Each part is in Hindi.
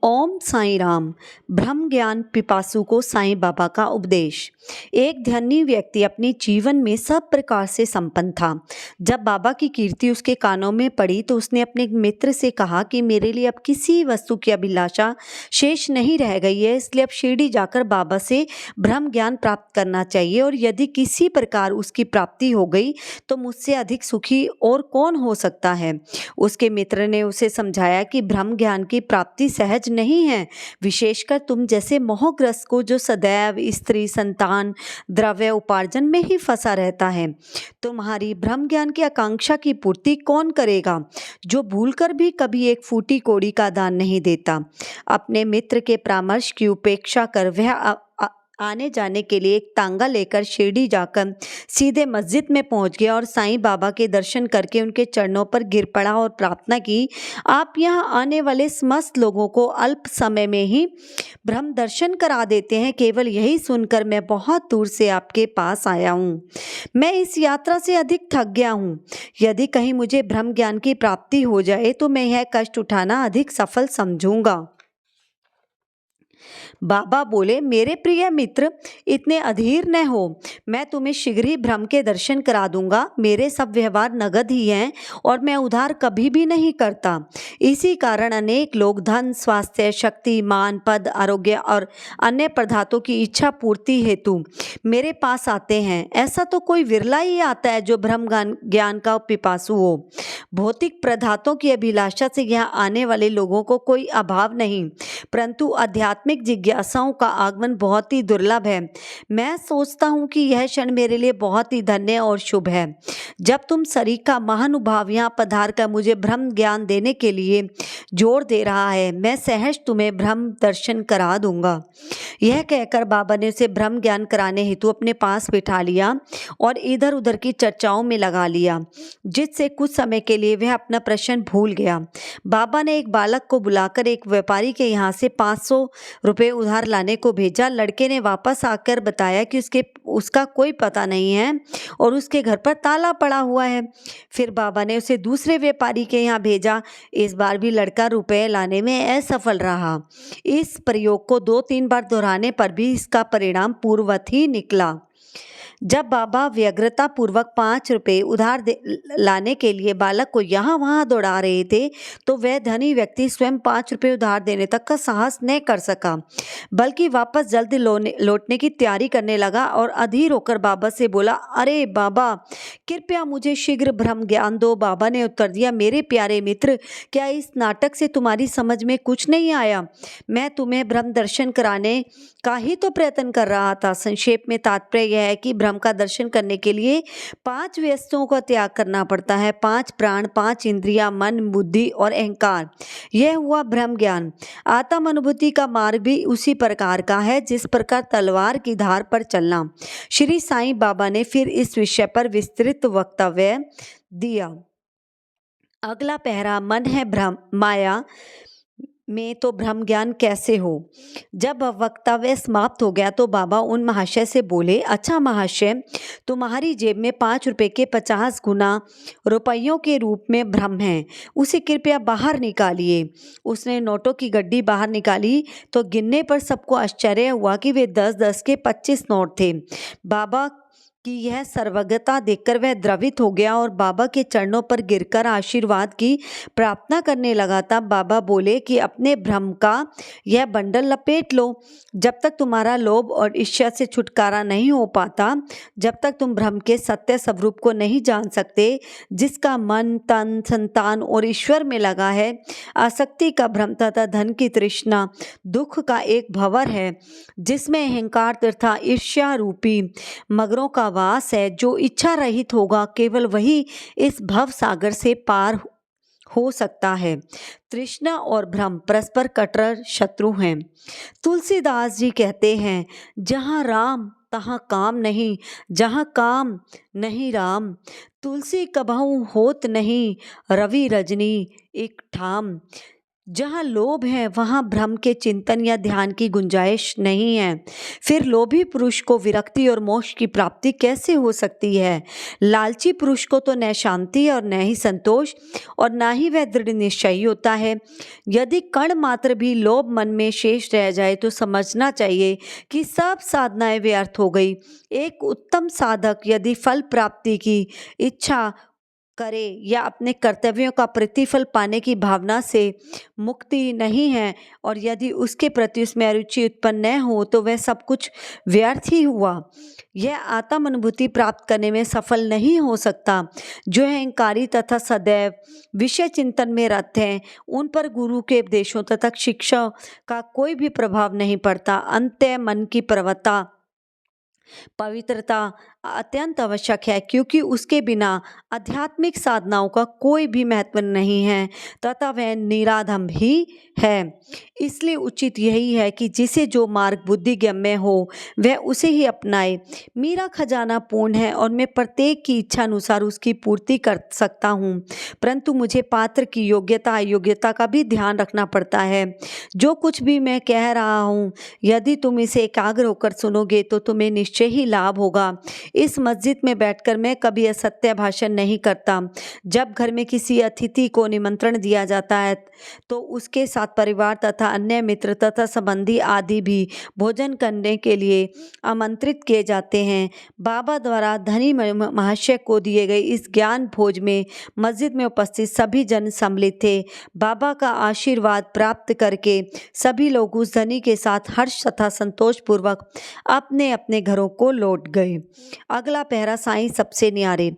ओम साईं राम। ब्रह्म ज्ञान पिपासु को साईं बाबा का उपदेश। एक ध्यानी व्यक्ति अपने जीवन में सब प्रकार से संपन्न था। जब बाबा की कीर्ति उसके कानों में पड़ी तो उसने अपने एक मित्र से कहा कि मेरे लिए अब किसी वस्तु की अभिलाषा शेष नहीं रह गई है, इसलिए अब शिरडी जाकर बाबा से ब्रह्म ज्ञान प्राप्त करना चाहिए, और यदि किसी प्रकार उसकी प्राप्ति हो गई तो मुझसे अधिक सुखी और कौन हो सकता है। उसके मित्र ने उसे समझाया कि ब्रह्म ज्ञान की प्राप्ति सहज नहीं है, विशेषकर तुम जैसे मोहग्रस्त को जो सदैव स्त्री, संतान, द्रव्य उपार्जन में ही फंसा रहता है। तुम्हारी ब्रह्म ज्ञान की आकांक्षा की पूर्ति कौन करेगा, जो भूलकर भी कभी एक फूटी कौड़ी का दान नहीं देता। अपने मित्र के परामर्श की उपेक्षा कर वह आने जाने के लिए एक तांगा लेकर शिरडी जाकर सीधे मस्जिद में पहुंच गया और साईं बाबा के दर्शन करके उनके चरणों पर गिर पड़ा और प्रार्थना की, आप यहाँ आने वाले समस्त लोगों को अल्प समय में ही ब्रह्म दर्शन करा देते हैं। केवल यही सुनकर मैं बहुत दूर से आपके पास आया हूँ। मैं इस यात्रा से अधिक थक गया हूँ। यदि कहीं मुझे ब्रह्म ज्ञान की प्राप्ति हो जाए तो मैं यह कष्ट उठाना अधिक सफल समझूंगा। बाबा बोले, मेरे प्रिय मित्र, इतने अधीर न हो। मैं तुम्हें शीघ्र ही ब्रह्म के दर्शन करा दूंगा। मेरे सब व्यवहार नगद ही हैं और मैं उधार कभी भी नहीं करता। इसी कारण अनेक लोग धन, स्वास्थ्य, शक्ति, मान, पद, आरोग्य और अन्य पदार्थों की इच्छा पूर्ति हेतु मेरे पास आते हैं। ऐसा तो कोई विरला ही आता है जो ब्रह्म ज्ञान का पिपासु हो। भौतिक पदार्थों की अभिलाषा से यहाँ आने वाले लोगों को कोई अभाव नहीं, परंतु आध्यात्मिक जिज्ञासाओं का आगमन बहुत ही दुर्लभ है। मैं सोचता हूँ कि यह क्षण मेरे लिए बहुत ही धन्य और शुभ है, जब तुम सरीखा महानुभाव यहाँ पधार कर मुझे ब्रह्म ज्ञान देने के लिए जोर दे रहा है। मैं सहज तुम्हें ब्रह्म दर्शन करा दूंगा। यह कहकर बाबा ने उसे ब्रह्म ज्ञान कराने हेतु अपने पास बिठा लिया और इधर उधर की चर्चाओं में लगा लिया, जिससे कुछ समय के लिए वह अपना प्रश्न भूल गया। बाबा ने एक बालक को बुलाकर एक व्यापारी के यहाँ से 500 रुपये उधार लाने को भेजा। लड़के ने वापस आकर बताया कि उसका कोई पता नहीं है और उसके घर पर ताला पड़ा हुआ है। फिर बाबा ने उसे दूसरे व्यापारी के यहाँ भेजा। इस बार भी लड़का रुपए लाने में असफल रहा। इस प्रयोग को 2-3 बार दोहराने पर भी इसका परिणाम पूर्ववत ही निकला। जब बाबा व्यग्रता पूर्वक 5 रुपये उधार लाने के लिए बालक को यहाँ वहाँ दौड़ा रहे थे तो वह धनी व्यक्ति स्वयं 5 रुपये उधार देने तक का साहस न कर सका, बल्कि वापस जल्दी लौटने की तैयारी करने लगा और अधीर होकर बाबा से बोला, अरे बाबा, कृपया मुझे शीघ्र ब्रह्म ज्ञान दो। बाबा ने उत्तर दिया, मेरे प्यारे मित्र, क्या इस नाटक से तुम्हारी समझ में कुछ नहीं आया? मैं तुम्हें ब्रह्म दर्शन कराने का ही तो प्रयत्न कर रहा था। संक्षेप में तात्पर्य यह है कि ब्रह्म का दर्शन करने के लिए 5 वस्तुओं का त्याग करना पड़ता है: 5 प्राण, 5 इंद्रियां, मन, बुद्धि और अहंकार। यह हुआ ब्रह्म ज्ञान। आत्म अनुभूति का मार्ग भी उसी प्रकार का है जिस प्रकार तलवार की धार पर चलना। श्री साईं बाबा ने फिर इस विषय पर विस्तृत वक्तव्य दिया। अगला पहरा, मन है ब्रह्म माया में तो ब्रह्म ज्ञान कैसे हो। जब वक्तव्य समाप्त हो गया तो बाबा उन महाशय से बोले, अच्छा महाशय, तुम्हारी जेब में 5 रुपये के 50 गुना रुपयों के रूप में ब्रह्म है, उसे कृपया बाहर निकालिए। उसने नोटों की गड्डी बाहर निकाली तो गिनने पर सबको आश्चर्य हुआ कि वे 10-10 के 25 नोट थे। बाबा कि यह सर्वज्ञता देखकर वह द्रवित हो गया और बाबा के चरणों पर गिरकर आशीर्वाद की प्रार्थना करने लगा। तब बाबा बोले कि अपने भ्रम का यह बंडल लपेट लो। जब तक तुम्हारा लोभ और ईर्ष्या से छुटकारा नहीं हो पाता, जब तक तुम भ्रम के सत्य स्वरूप को नहीं जान सकते, जिसका मन, तन, संतान और ईश्वर में लगा है, आसक्ति का भ्रम तथा धन की तृष्णा दुख का एक भंवर है, जिसमें अहंकार तथा ईर्ष्या रूपी मगरों का वास है। जो इच्छा रहित होगा, केवल वही इस भव सागर से पार हो सकता है। तृष्णा और भ्रम परस्पर कट्टर शत्रु हैं। तुलसीदास जी कहते हैं, जहाँ राम तहाँ काम नहीं, जहाँ काम नहीं राम। तुलसी कबहू होत नहीं, रवि रजनी एक ठाम। जहाँ लोभ है वहाँ भ्रम के चिंतन या ध्यान की गुंजाइश नहीं है। फिर लोभी पुरुष को विरक्ति और मोक्ष की प्राप्ति कैसे हो सकती है? लालची पुरुष को तो न शांति और न ही संतोष और ना ही वह दृढ़ निश्चयी होता है। यदि कण मात्र भी लोभ मन में शेष रह जाए तो समझना चाहिए कि सब साधनाएं व्यर्थ हो गई। एक उत्तम साधक यदि फल प्राप्ति की इच्छा करे या अपने कर्तव्यों का प्रतिफल पाने की भावना से मुक्ति नहीं है और यदि उसके प्रति उसमें अरुचि उत्पन्न न हो तो वह सब कुछ व्यर्थ ही हुआ। यह आत्म अनुभूति प्राप्त करने में सफल नहीं हो सकता। जो अहंकारी तथा सदैव विषय चिंतन में रत हैं उन पर गुरु के उपदेशों तथा शिक्षा का कोई भी प्रभाव नहीं पड़ता। अंततः मन की प्रवत्ता पवित्रता अत्यंत आवश्यक है, क्योंकि उसके बिना आध्यात्मिक साधनाओं का कोई भी महत्व नहीं है तथा वह निराधम ही है। इसलिए उचित यही है कि जिसे जो मार्ग बुद्धिगम्य हो वह उसे ही अपनाए। मेरा खजाना पूर्ण है और मैं प्रत्येक की इच्छा अनुसार उसकी पूर्ति कर सकता हूँ, परंतु मुझे पात्र की योग्यता अयोग्यता का भी ध्यान रखना पड़ता है। जो कुछ भी मैं कह रहा हूँ, यदि तुम इसे एकाग्र होकर सुनोगे तो तुम्हें निश्चय ही लाभ होगा। इस मस्जिद में बैठकर मैं कभी असत्य भाषण नहीं करता। जब घर में किसी अतिथि को निमंत्रण दिया जाता है तो उसके साथ परिवार तथा अन्य मित्र तथा संबंधी आदि भी भोजन करने के लिए आमंत्रित किए जाते हैं। बाबा द्वारा धनी महाशय को दिए गए इस ज्ञान भोज में मस्जिद में उपस्थित सभी जन सम्मिलित थे। बाबा का आशीर्वाद प्राप्त करके सभी लोग उस धनी के साथ हर्ष तथा संतोष पूर्वक अपने अपने घरों को लौट गए। अगला पहरा साईं सबसे न्यारे।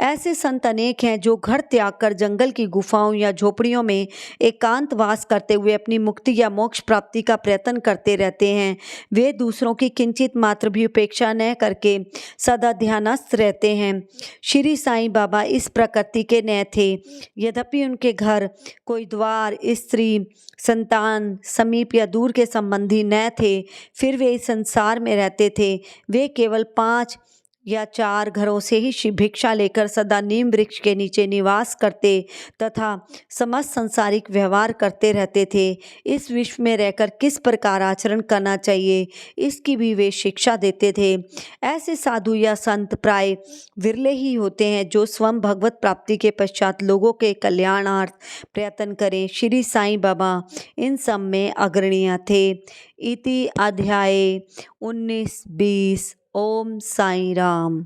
ऐसे संत अनेक हैं जो घर त्याग कर जंगल की गुफाओं या झोपड़ियों में एकांत वास करते हुए अपनी मुक्ति या मोक्ष प्राप्ति का प्रयत्न करते रहते हैं। वे दूसरों की किंचित मात्र भी उपेक्षा न करके सदा ध्यानस्थ रहते हैं। श्री साईं बाबा इस प्रकृति के न थे। यद्यपि उनके घर कोई द्वार, स्त्री, संतान, समीप या दूर के संबंधी न थे, फिर वे इस संसार में रहते थे। वे केवल 5 या 4 घरों से ही भिक्षा लेकर सदा नीम वृक्ष के नीचे निवास करते तथा समस्त संसारिक व्यवहार करते रहते थे। इस विश्व में रहकर किस प्रकार आचरण करना चाहिए इसकी भी वे शिक्षा देते थे। ऐसे साधु या संत प्राय विरले ही होते हैं जो स्वयं भगवत प्राप्ति के पश्चात लोगों के कल्याणार्थ प्रयत्न करें। श्री साईं बाबा इन सब में अग्रणीय थे। इति अध्याय 19-20। ओम साई राम।